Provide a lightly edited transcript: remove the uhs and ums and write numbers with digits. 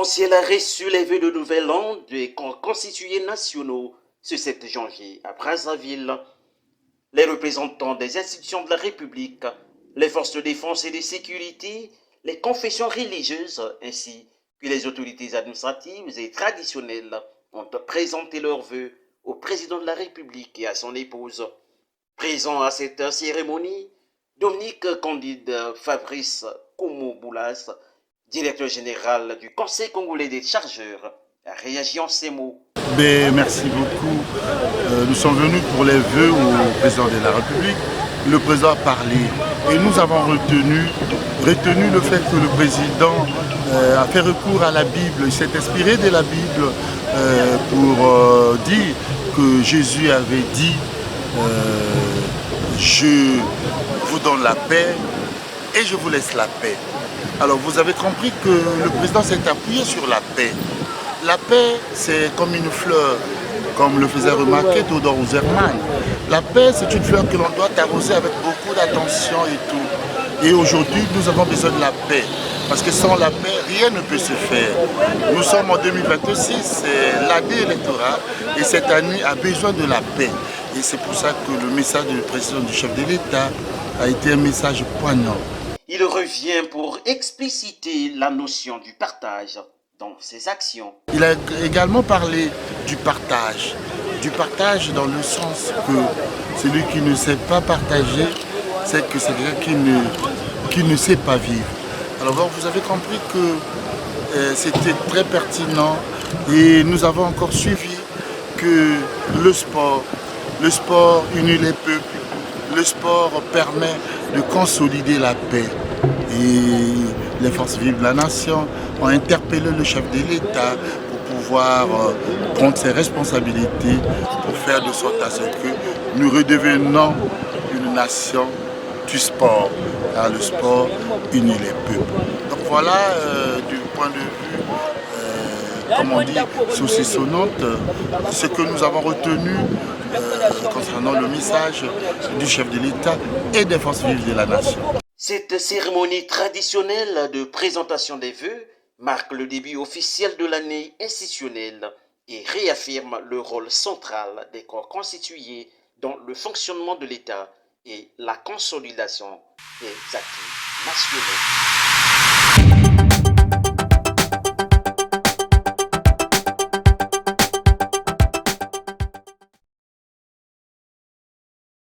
présidentielle a reçu les vœux de nouvel an des corps constitués nationaux ce 7 janvier à Brazzaville. Les représentants des institutions de la République, les forces de défense et de sécurité, les confessions religieuses ainsi que les autorités administratives et traditionnelles ont présenté leurs vœux au président de la République et à son épouse. Présent à cette cérémonie, Dominique Candide Fabrice Koumou-Boulas, directeur général du Conseil congolais des chargeurs, a réagi en ces mots. Merci beaucoup. Nous sommes venus pour les vœux au président de la République. Le président a parlé et nous avons retenu le fait que le président a fait recours à la Bible. Il s'est inspiré de la Bible pour dire que Jésus avait dit je vous donne la paix et je vous laisse la paix. Alors vous avez compris que le président s'est appuyé sur la paix. La paix, c'est comme une fleur, comme le faisait remarquer Théodore Ozerman. La paix, c'est une fleur que l'on doit arroser avec beaucoup d'attention et tout. Et aujourd'hui, nous avons besoin de la paix. Parce que sans la paix, rien ne peut se faire. Nous sommes en 2026, c'est l'année électorale et cette année a besoin de la paix. Et c'est pour ça que le message du président du chef de l'État a été un message poignant. Il revient pour expliciter la notion du partage dans ses actions. Il a également parlé du partage dans le sens que celui qui ne sait pas partager, c'est que c'est quelqu'un qui ne sait pas vivre. Alors vous avez compris que c'était très pertinent et nous avons encore suivi que le sport unit les peuples, le sport permet de consolider la paix. Et les forces vives de la nation ont interpellé le chef de l'État pour pouvoir prendre ses responsabilités, pour faire de sorte à ce que nous redevenions une nation du sport, car le sport unit les peuples. Donc voilà, du point de vue, comme on dit, saucissonnante, ce que nous avons retenu concernant le message du chef de l'État et des forces vives de la nation. Cette cérémonie traditionnelle de présentation des vœux marque le début officiel de l'année institutionnelle et réaffirme le rôle central des corps constitués dans le fonctionnement de l'État et la consolidation des acquis nationaux.